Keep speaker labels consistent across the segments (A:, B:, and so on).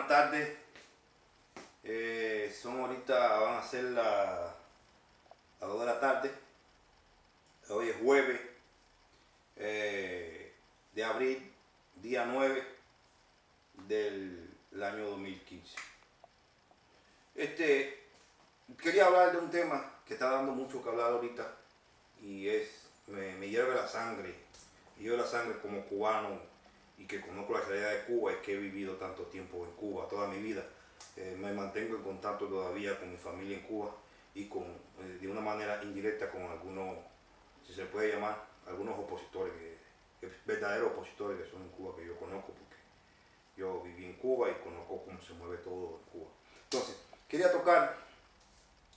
A: Buenas tardes. Son ahorita, van a ser las 2 de la tarde. Hoy es jueves de abril, día 9 del año 2015. Quería hablar de un tema que está dando mucho que hablar ahorita y me hierve la sangre. Me hierve la sangre como cubano y que conozco la realidad de Cuba, es que he vivido tanto tiempo en Cuba, toda mi vida. Me mantengo en contacto todavía con mi familia en Cuba y de una manera indirecta con algunos, si se puede llamar, algunos opositores, verdaderos opositores que son en Cuba, que yo conozco porque yo viví en Cuba y conozco cómo se mueve todo en Cuba. Entonces, quería tocar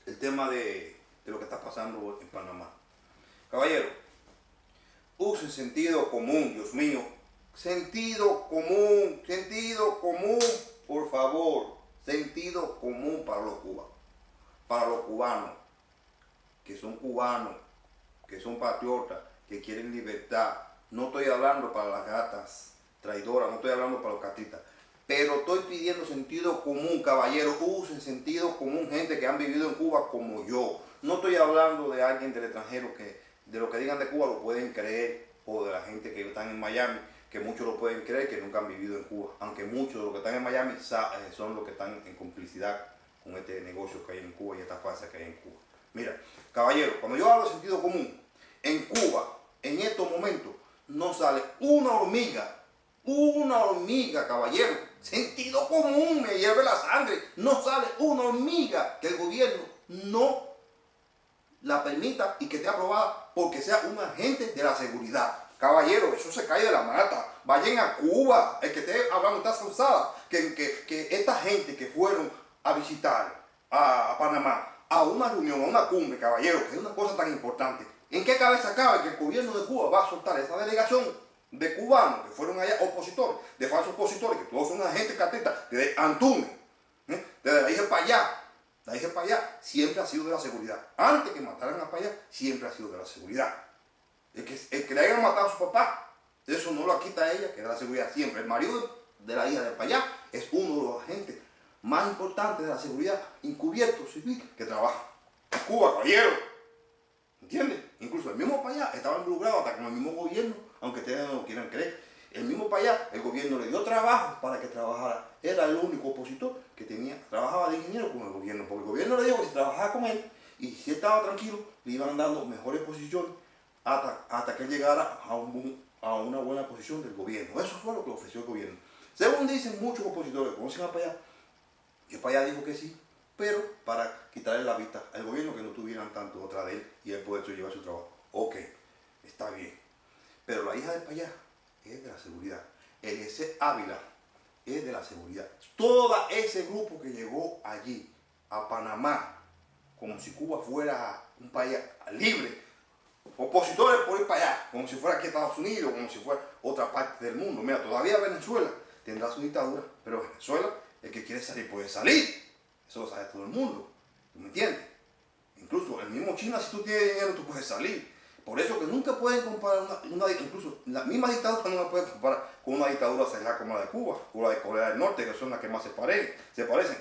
A: el tema de lo que está pasando en Panamá. Caballero, usen sentido común, Dios mío. Sentido común, por favor. Sentido común para los cubanos, que son cubanos, que son patriotas, que quieren libertad. No estoy hablando para las gatas traidoras, no estoy hablando para los catistas. Pero estoy pidiendo sentido común, caballero. Usen sentido común, gente que han vivido en Cuba como yo. No estoy hablando de alguien del extranjero que de lo que digan de Cuba lo pueden creer, o de la gente que están en Miami, que muchos lo pueden creer que nunca han vivido en Cuba. Aunque muchos de los que están en Miami son los que están en complicidad con este negocio que hay en Cuba y esta farsa que hay en Cuba. Mira, caballero, cuando yo hablo de sentido común, en Cuba, en estos momentos, no sale una hormiga, caballero. Sentido común, me hierve la sangre. No sale una hormiga que el gobierno no la permita y que esté aprobada porque sea un agente de la seguridad. Caballero, eso se cae de la mata. Vayan a Cuba. El que esté hablando está cansada. Que esta gente que fueron a visitar a Panamá, a una reunión, a una cumbre, caballero, que es una cosa tan importante, ¿en qué cabeza cabe que el gobierno de Cuba va a soltar esa delegación de cubanos que fueron allá, opositores, de falsos opositores, que todos son agentes cartistas, desde Antunes, desde la hija para allá? La hija para allá siempre ha sido de la seguridad. Antes que mataran a para allá, siempre ha sido de la seguridad. El que le hayan matado a su papá, eso no lo quita a ella, que es de la seguridad siempre. El marido de la hija de para allá es uno de los agentes más importantes de la seguridad encubierto civil que trabaja en Cuba, caballero. ¿Entiendes? Incluso el mismo para allá estaba involucrado hasta con el mismo gobierno, aunque ustedes no lo quieran creer. El mismo para allá, el gobierno le dio trabajo para que trabajara. Era el único opositor que trabajaba de ingeniero con el gobierno, porque el gobierno le dijo que si trabajaba con él y si él estaba tranquilo, le iban dando mejores posiciones hasta que él llegara a una buena posición del gobierno. Eso fue lo que ofreció el gobierno. Según dicen muchos opositores que conocen a para allá, y para allá dijo que sí, pero para quitarle la vista al gobierno, que no tuvieran tanto otra de él y él poder llevar su trabajo. Ok, está bien. Pero la hija de para allá es de la seguridad. Eliezer Ávila es de la seguridad. Todo ese grupo que llegó allí, a Panamá, como si Cuba fuera un país libre, opositores por ir para allá, como si fuera aquí Estados Unidos, como si fuera otra parte del mundo. Mira, todavía Venezuela tendrá su dictadura, pero Venezuela, el que quiere salir puede salir. Eso lo sabe todo el mundo. ¿Tú me entiendes? Incluso el mismo China, si tú tienes dinero, tú puedes salir. Por eso que nunca pueden comparar incluso la misma dictadura no la pueden comparar con una dictadura cerrada como la de Cuba, o la de Corea del Norte, que son las que más se parecen,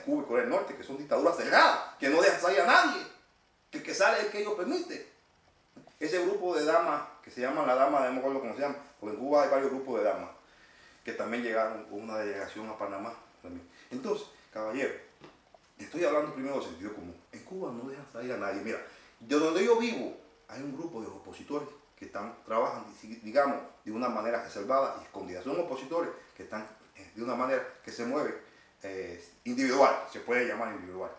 A: Cuba y Corea del Norte, que son dictaduras cerradas, que no dejan salir a nadie, que el que sale es el que ellos permiten. Ese grupo de damas, que se llaman la dama, no me acuerdo cómo se llama, porque en Cuba hay varios grupos de damas, que también llegaron con una delegación a Panamá también. Entonces, caballero, estoy hablando primero del sentido común. En Cuba no dejan salir a nadie. Mira, de donde yo vivo, hay un grupo de opositores que trabajan, digamos, de una manera reservada y escondida. Son opositores que están de una manera que se mueve individual, se puede llamar individual,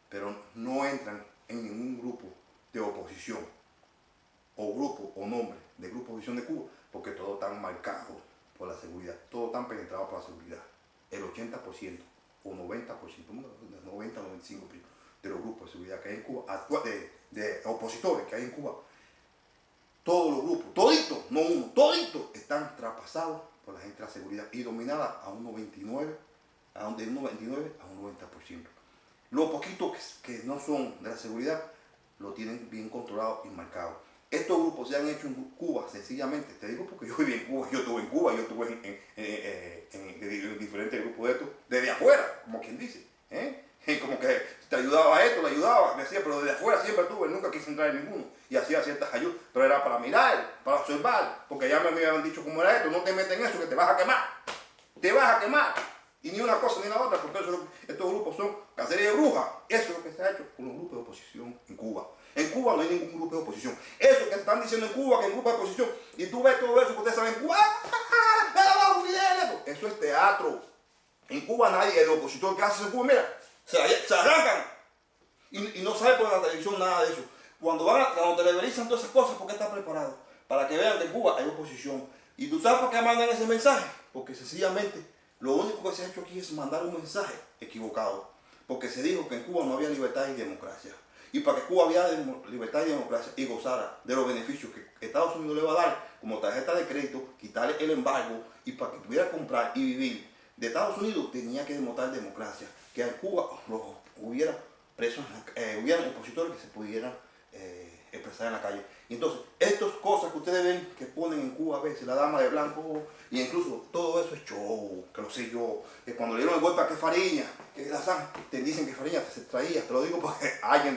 A: pero no entran en ningún grupo de oposición, o grupo, o nombre de grupo de oposición de Cuba, porque todos están marcados por la seguridad, todos están penetrados por la seguridad. El 80% o 90%, 90-95% de los grupos de seguridad que hay en Cuba, de opositores que hay en Cuba, todos los grupos, toditos, no uno, toditos están traspasados por la gente de la seguridad y dominada a un 99, de un 99 a un 90%. Los poquitos que no son de la seguridad lo tienen bien controlado y marcado. Estos grupos se han hecho en Cuba sencillamente, te digo porque yo viví en Cuba, yo estuve en Cuba, yo estuve en diferentes grupos de estos, desde afuera, quise entrar en ninguno. Y hacía ciertas ayudas, pero era para mirar, para observar, porque ya me habían dicho cómo era esto, no te metes en eso que te vas a quemar. Te vas a quemar. Y ni una cosa ni la otra, porque estos grupos son cacería de brujas. Eso es lo que se ha hecho con los grupos de oposición en Cuba. En Cuba no hay ningún grupo de oposición. Eso que están diciendo en Cuba, que hay grupo de oposición, y tú ves todo eso que ustedes saben en Cuba, eso es teatro. En Cuba nadie, el opositor que hace en Cuba, mira, se arrancan. Y no sabe por la televisión nada de eso. Cuando televisan todas esas cosas, ¿por qué está preparado? Para que vean que en Cuba hay oposición. ¿Y tú sabes por qué mandan ese mensaje? Porque sencillamente lo único que se ha hecho aquí es mandar un mensaje equivocado. Porque se dijo que en Cuba no había libertad y democracia. Y para que Cuba había libertad y democracia y gozara de los beneficios que Estados Unidos le va a dar, como tarjeta de crédito, quitarle el embargo, y para que pudiera comprar y vivir de Estados Unidos, tenía que demostrar democracia. Que en Cuba hubiera presos, hubieran opositores que se pudieran expresar en la calle. Y entonces, estas cosas que ustedes ven que ponen en Cuba a veces, la dama de blanco, y incluso todo eso es show, que lo sé yo, que cuando le dieron el golpe a que Fariña, que la San, te dicen que Fariña se extraía, te lo digo porque alguien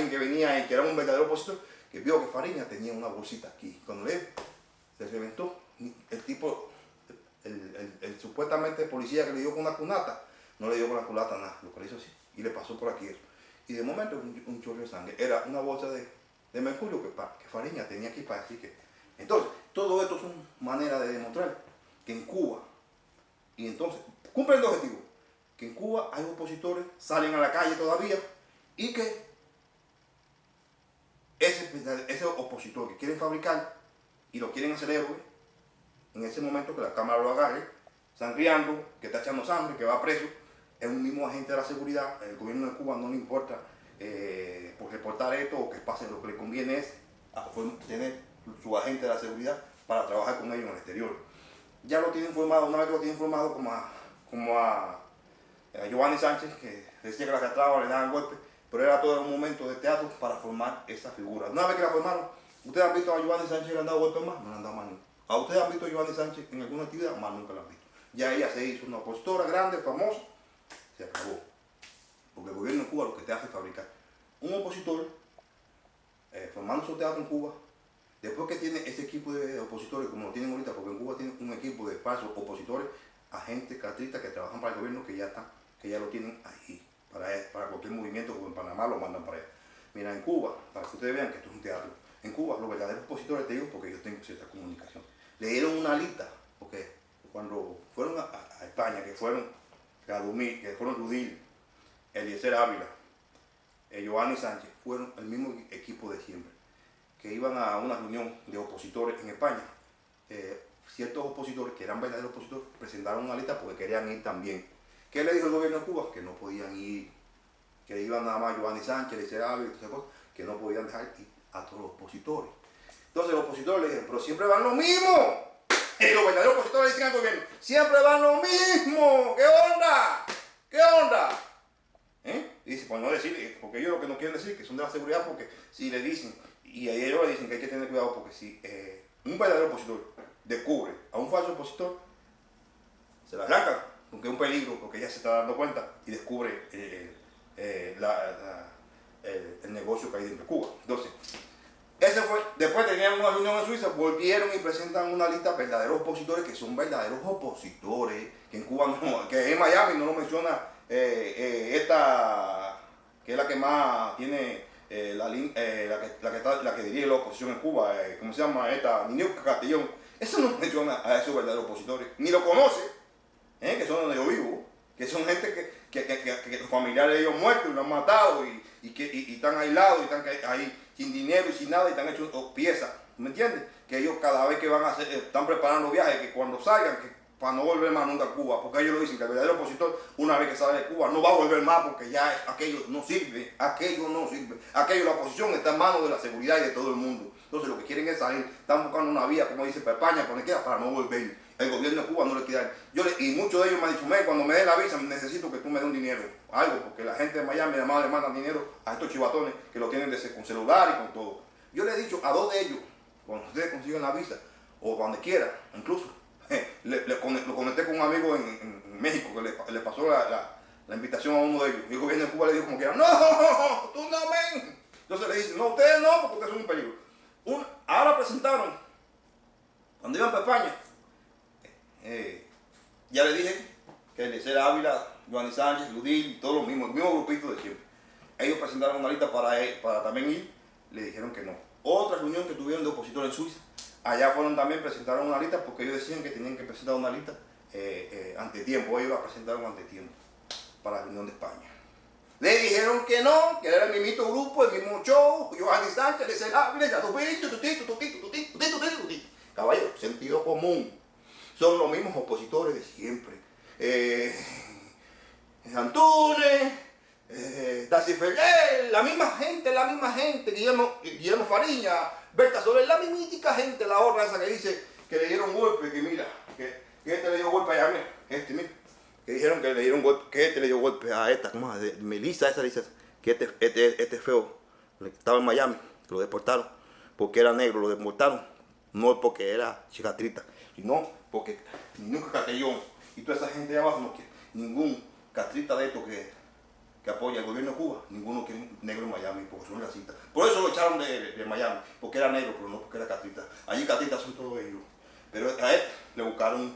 A: que venía y que era un verdadero opositor, que vio que Fariña tenía una bolsita aquí. Cuando se reventó, el tipo, el supuestamente policía que le dio con una cunata, no le dio con la culata nada, lo que le hizo así, y le pasó por aquí eso. Y de momento un chorro de sangre, era una bolsa de mercurio que Fariña tenía aquí para decir que... Entonces, todo esto son maneras de demostrar que en Cuba, y entonces, cumplen el objetivo, que en Cuba hay opositores, salen a la calle todavía, y que ese opositor que quieren fabricar y lo quieren hacer héroe, en ese momento que la cámara lo agarre, sangriando, que está echando sangre, que va preso, es un mismo agente de la seguridad. El gobierno de Cuba no le importa por reportar esto o que pase, lo que le conviene es tener su agente de la seguridad para trabajar con ellos en el exterior. Ya lo tienen formado, una vez que lo tienen formado como a Giovanni Sánchez, que decía que la arrastraba, le daban golpe, pero era todo un momento de teatro para formar esa figura. Una vez que la formaron, ¿ustedes han visto a Giovanni Sánchez le han dado golpes más? No le han dado más nunca. ¿A ustedes han visto a Giovanni Sánchez en alguna actividad? Más nunca la han visto. Ya ella se hizo una opositora grande, famosa, se acabó. Porque el gobierno de Cuba lo que te hace es fabricar un opositor, formando su teatro en Cuba, después que tiene ese equipo de opositores, como lo tienen ahorita, porque en Cuba tienen un equipo de falsos opositores, agentes, cartistas que trabajan para el gobierno, que ya lo tienen ahí, para cualquier movimiento, como en Panamá lo mandan para allá. Mira, en Cuba, para que ustedes vean que esto es un teatro, en Cuba los verdaderos opositores, te digo, porque yo tengo cierta comunicación, le dieron una lista, porque cuando fueron a España, que fueron Gadumí, que fueron Rudil, Eliezer Ávila, Giovanni Sánchez, fueron el mismo equipo de siempre, que iban a una reunión de opositores en España. Ciertos opositores, que eran verdaderos opositores, presentaron una lista porque querían ir también. ¿Qué le dijo el gobierno de Cuba? Que no podían ir, que iban nada más Giovanni Sánchez, Eliezer Ávila y todas esas cosas, que no podían dejar ir a todos los opositores. Entonces los opositores le dijeron, pero siempre van lo mismo. Y los verdaderos opositores le dicen al gobierno, siempre van lo mismo. ¿Qué onda? ¿Qué onda? Y dice, pues no decir, porque ellos lo que no quieren decir, que son de la seguridad, porque si le dicen, y a ellos le dicen que hay que tener cuidado, porque si un verdadero opositor descubre a un falso opositor, se la arrancan, porque es un peligro, porque ella se está dando cuenta y descubre el negocio que hay dentro de Cuba. Entonces, ese fue, después tenían una reunión en Suiza, volvieron y presentan una lista de verdaderos opositores, que son verdaderos opositores, que en Cuba no, que en Miami no lo menciona esta, que es la que más tiene la que dirige la oposición en Cuba, ¿cómo se llama? Esta, Niño Castellón. Eso no menciona a esos verdaderos opositores, ni lo conoce, que son donde yo vivo, que son gente que los familiares de ellos muertos y lo han matado y están aislados y están ahí sin dinero y sin nada y están hechos piezas, ¿me entiendes? Que ellos cada vez que van a hacer, están preparando viajes, que cuando salgan, para no volver más nunca a Cuba, porque ellos lo dicen, que el verdadero opositor, una vez que sale de Cuba, no va a volver más porque ya aquello no sirve, aquello, la oposición está en manos de la seguridad y de todo el mundo. Entonces lo que quieren es salir, están buscando una vía, como dice, para España, para no volver. El gobierno de Cuba no le quiere dar. Y muchos de ellos me han dicho, cuando me den la visa, necesito que tú me des un dinero, algo, porque la gente de Miami además le mandan dinero a estos chivatones que lo tienen con celular y con todo. Yo le he dicho a dos de ellos, cuando ustedes consiguen la visa, o cuando quiera, incluso, lo conecté con un amigo en México que le pasó la invitación a uno de ellos. Y el gobierno de Cuba le dijo como quiera, no, tú no ven, Entonces le dicen, no, ustedes no, porque ustedes son un peligro. Ahora presentaron, cuando iban para España, ya le dije que Eliezer Ávila, Giovanni Sánchez, Ludil y todos los mismos, el mismo grupito de siempre. Ellos presentaron una lista para también ir, le dijeron que no. Otra reunión que tuvieron de opositores en Suiza, allá fueron también, presentaron una lista porque ellos decían que tenían que presentar una lista ante tiempo. Ellos la presentaron ante tiempo para la reunión de España. Le dijeron que no, que era el mismo grupo, el mismo show, Giovanni Sánchez, Eliezer Ávila, caballero, sentido común. Son los mismos opositores de siempre. Antunes, Darcy Ferrer, la misma gente, Guillermo Fariña, Berta Soler, la mítica gente, la otra esa que dice que le dieron golpe, que mira, que este le dio golpe allá, mira, mira, que dijeron que le dieron golpe, que este le dio golpe a esta, ¿cómo es? De Melissa, esa dice que este feo, estaba en Miami, lo deportaron, porque era negro, lo deportaron, no porque era cicatrita, sino porque nunca Catellón y toda esa gente de abajo no quiere ningún catrita de estos que apoya el gobierno de Cuba, ninguno quiere negro en Miami, porque son racistas. Por eso lo echaron de Miami, porque era negro, pero no porque era catrita. Allí catritas son todos ellos. Pero a él le buscaron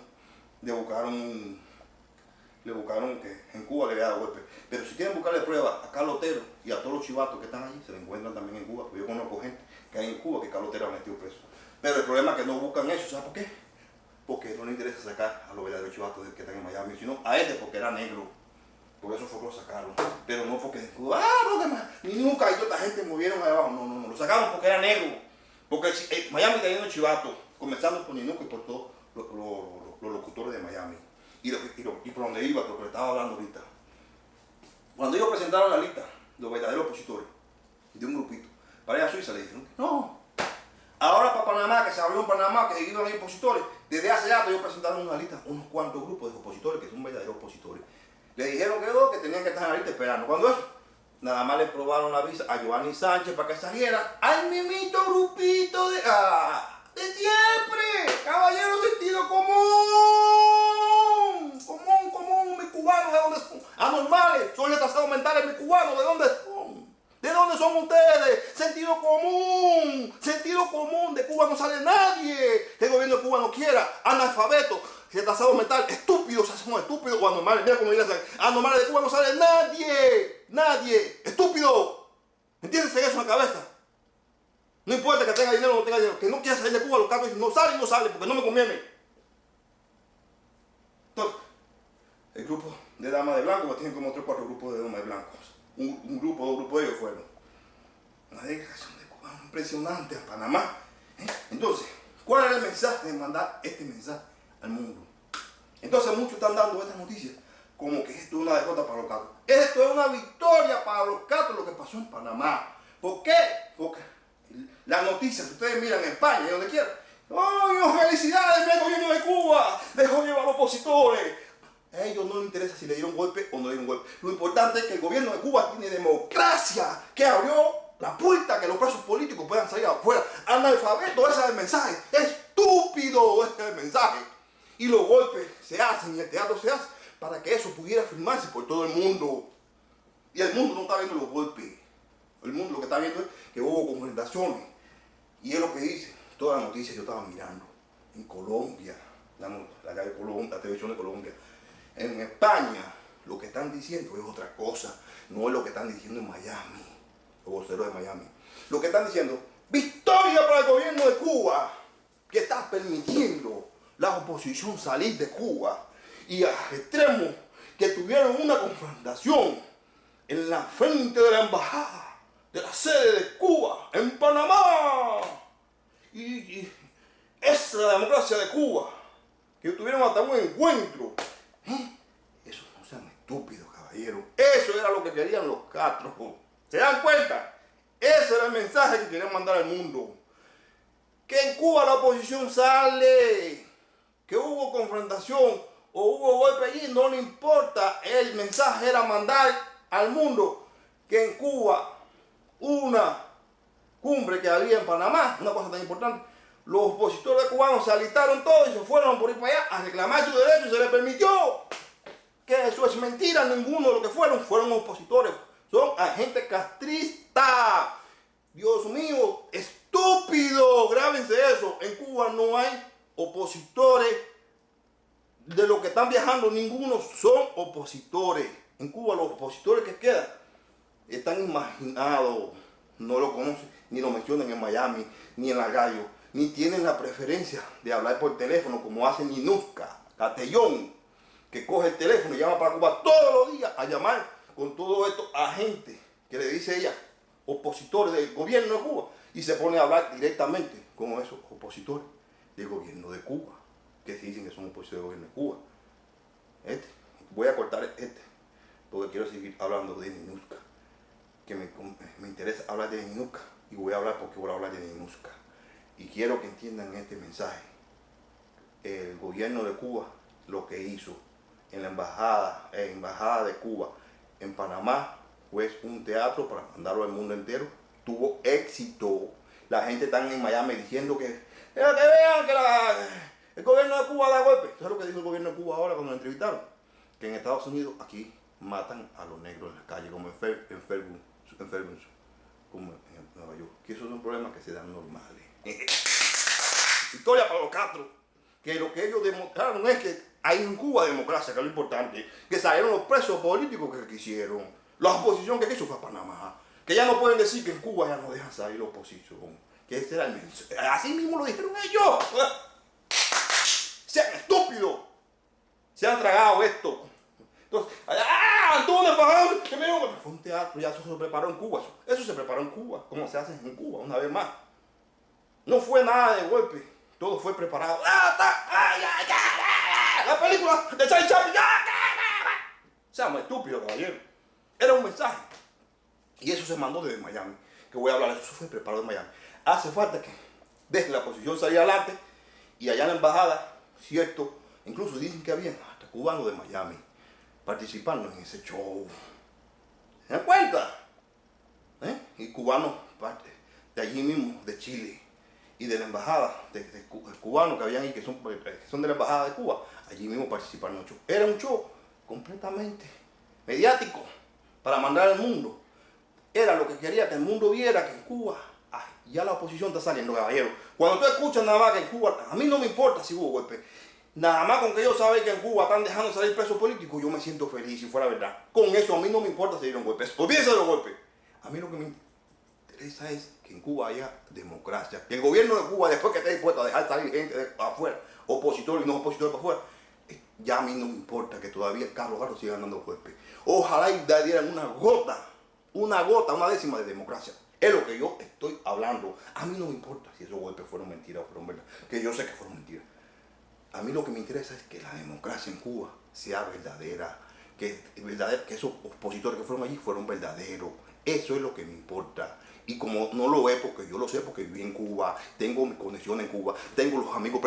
A: que en Cuba le había dado golpe. Pero si quieren buscarle pruebas a Carlos Otero y a todos los chivatos que están allí, se le encuentran también en Cuba. Porque yo conozco gente que hay en Cuba que Carlos Otero ha metido preso. Pero el problema es que no buscan eso, ¿sabes por qué? Porque no le interesa sacar a los verdaderos chivatos que están en Miami, sino a este porque era negro. Por eso fue que lo sacaron. Pero no porque ni nunca y toda esta gente movieron allá abajo. No, lo sacaron porque era negro. Porque Miami está lleno de chivatos, comenzando por Ninuco y por todos los locutores de Miami. Y por donde iba, lo que le estaba hablando ahorita. Cuando ellos presentaron la lista, los verdaderos opositores, de un grupito, para ir a Suiza le dijeron que no. Ahora para Panamá, que se abrió en Panamá, que seguido hay opositores, desde hace rato ellos presentaron una lista, unos cuantos grupos de opositores que son verdaderos opositores. Le dijeron que tenían que estar en la lista esperando. Cuando eso, nada más le probaron la visa a Giovanni Sánchez para que saliera al mismito grupito de siempre. Caballero, sentido común, mis cubanos, ¿de dónde son? Anormales, son retrasados mentales, mis cubanos, ¿de dónde son? ¿De dónde son ustedes? Sentido común, de Cuba no sale nadie. El gobierno de Cuba no quiera, analfabeto, retrasado mental, estúpidos, son estúpidos o anormales. Mira cómo dirás, anormales, de Cuba no sale nadie, estúpido. ¿Entiendes eso en la cabeza? No importa que tenga dinero o no tenga dinero, que no quiera salir de Cuba, los cargos dicen, no sale porque no me conviene. Entonces, el grupo de damas de blanco, tienen como 3 o 4 grupos de damas de blancos. Un grupo, 2 grupos de ellos fueron. Una delegación de cubanos impresionante a Panamá. Entonces, ¿cuál era el mensaje de mandar este mensaje al mundo? Entonces muchos están dando estas noticias como que esto es una derrota para los catos. Esto es una victoria para los catos lo que pasó en Panamá. ¿Por qué? Porque las noticias, si ustedes miran en España y donde quieran, ¡oh, felicidades! ¡El gobierno de Cuba dejó llevar a los opositores! A ellos no les interesa si le dieron golpe o no le dieron golpe. Lo importante es que el gobierno de Cuba tiene democracia, que abrió la puerta que los presos políticos puedan salir afuera. Analfabeto, ese es el mensaje. Estúpido, ese es el mensaje. Y los golpes se hacen y el teatro se hace para que eso pudiera firmarse por todo el mundo. Y el mundo no está viendo los golpes. El mundo lo que está viendo es que hubo confrontaciones. Y es lo que dice. Todas las noticias yo estaba mirando. En Colombia, la televisión de Colombia. En España, lo que están diciendo es otra cosa. No es lo que están diciendo en Miami. Los voceros de Miami. Lo que están diciendo, victoria para el gobierno de Cuba, que está permitiendo la oposición salir de Cuba. Y a extremos que tuvieron una confrontación en la frente de la embajada de la sede de Cuba en Panamá. Y esa es la democracia de Cuba, que tuvieron hasta un encuentro. Eso no sean estúpidos, caballeros. Eso era lo que querían los catros. ¿Se dan cuenta? Ese era el mensaje que querían mandar al mundo. Que en Cuba la oposición sale, que hubo confrontación o hubo golpe allí, no le importa. El mensaje era mandar al mundo que en Cuba una cumbre que había en Panamá, una cosa tan importante, los opositores cubanos se alistaron todos y se fueron por ir para allá a reclamar su derecho y se les permitió. Que eso es mentira, ninguno de los que fueron opositores, son agentes castristas. Dios mío, estúpido, grábense eso. En Cuba no hay opositores de los que están viajando, ninguno son opositores. En Cuba los opositores que quedan están imaginados, no lo conocen, ni lo mencionan en Miami, ni en La Gallo, ni tienen la preferencia de hablar por teléfono como hace Ninusca Castellón, que coge el teléfono y llama para Cuba todos los días a llamar con todo esto a gente que le dice ella, opositores del gobierno de Cuba, y se pone a hablar directamente con esos opositores del gobierno de Cuba, que dicen que son opositores del gobierno de Cuba. Voy a cortar porque quiero seguir hablando de Ninusca, que me interesa hablar de Ninusca, y voy a hablar porque voy a hablar de Ninusca. Y quiero que entiendan este mensaje. El gobierno de Cuba lo que hizo en la embajada de Cuba en Panamá fue un teatro para mandarlo al mundo entero. Tuvo éxito. La gente está en Miami diciendo que vean que el gobierno de Cuba da golpe. ¿Sabes lo que dijo el gobierno de Cuba ahora cuando lo entrevistaron? Que en Estados Unidos aquí matan a los negros en la calle, como en Ferguson, como en Nueva York. Que esos son problemas que se dan normales. Historia para los Castro. Que lo que ellos demostraron es que hay en Cuba democracia, que es lo importante. Que salieron los presos políticos que quisieron. La oposición que quiso fue a Panamá. Que ya no pueden decir que en Cuba ya no dejan salir la oposición. Que ese era el mensaje. Así mismo lo dijeron ellos. Sean estúpidos. Se han tragado esto. Entonces, Antonio Fajal, que me dijo, fue un teatro, ya eso se preparó en Cuba. Eso se preparó en Cuba, como se hace en Cuba, una vez más. No fue nada de golpe, todo fue preparado. La película de Charlie Chaplin. Seamos estúpidos, caballero. Era un mensaje. Y eso se mandó desde Miami. Que voy a hablar de eso, fue preparado en Miami. Hace falta que desde la posición salga adelante y allá en la embajada, cierto, incluso dicen que había hasta cubanos de Miami participando en ese show. ¿Se dan cuenta? Y cubanos de allí mismo, de Chile, y de la embajada de cubanos que habían ahí, que son de la embajada de Cuba, allí mismo participaron en el show. Era un show completamente mediático para mandar al mundo. Era lo que quería que el mundo viera, que en Cuba ya la oposición está saliendo, caballero. Cuando tú escuchas nada más que en Cuba, a mí no me importa si hubo golpe. Nada más con que yo saben que en Cuba están dejando salir presos políticos, yo me siento feliz si fuera verdad. Con eso a mí no me importa si dieron golpes. Olvídense de los golpes. A mí lo que me interesa es que en Cuba haya democracia. Que el gobierno de Cuba, después que esté dispuesto a dejar salir gente de afuera, opositores y no opositores para afuera, ya a mí no me importa que todavía Carlos Garro siga dando golpes. Ojalá y dieran una décima de democracia. Es lo que yo estoy hablando. A mí no me importa si esos golpes fueron mentiras o fueron verdad. Que yo sé que fueron mentiras. A mí lo que me interesa es que la democracia en Cuba sea verdadera. Que esos opositores que fueron allí fueron verdaderos. Eso es lo que me importa. Y como no lo es, porque yo lo sé, porque viví en Cuba, tengo mi conexión en Cuba, tengo los amigos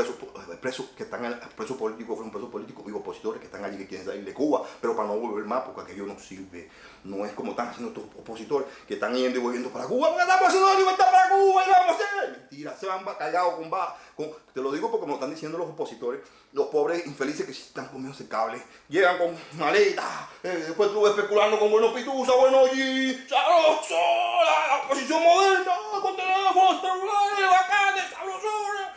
A: presos que están presos políticos, fueron presos políticos y opositores que están allí que quieren salir de Cuba, pero para no volver más, porque aquello no sirve. No es como están haciendo estos opositores que están yendo y volviendo para Cuba, porque estamos haciendo la libertad para Cuba y lo vamos a hacer. Mentira, se van cargados te lo digo porque me lo están diciendo los opositores, los pobres infelices que están comiendo ese cable, llegan con maletas, después tú especulando con buenos pituzas, buenos allí, sabroso, la oposición moderna, con teléfonos, celulares, bacanes, sabrosura.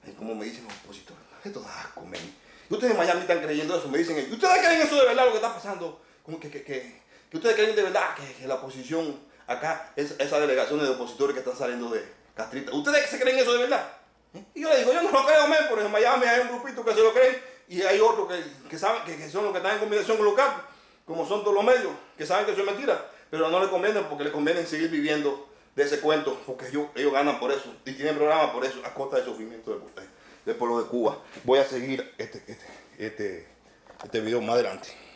A: Es como me dicen los opositores, esto da asco, men. Y ustedes en Miami están creyendo eso, me dicen ellos. ¿Ustedes creen eso de verdad lo que está pasando? Como que ustedes creen de verdad que la oposición acá, esa delegación de opositores que están saliendo de Castrita, ¿ustedes se creen eso de verdad? Y yo le digo, yo no lo creo, men, porque en Miami hay un grupito que se lo creen y hay otros que saben que son los que están en combinación con los capos, como son todos los medios, que saben que eso es mentira, pero no les conviene porque les conviene seguir viviendo de ese cuento, porque ellos ganan por eso y tienen programas por eso, a costa del sufrimiento del pueblo de Cuba. Voy a seguir este video más adelante.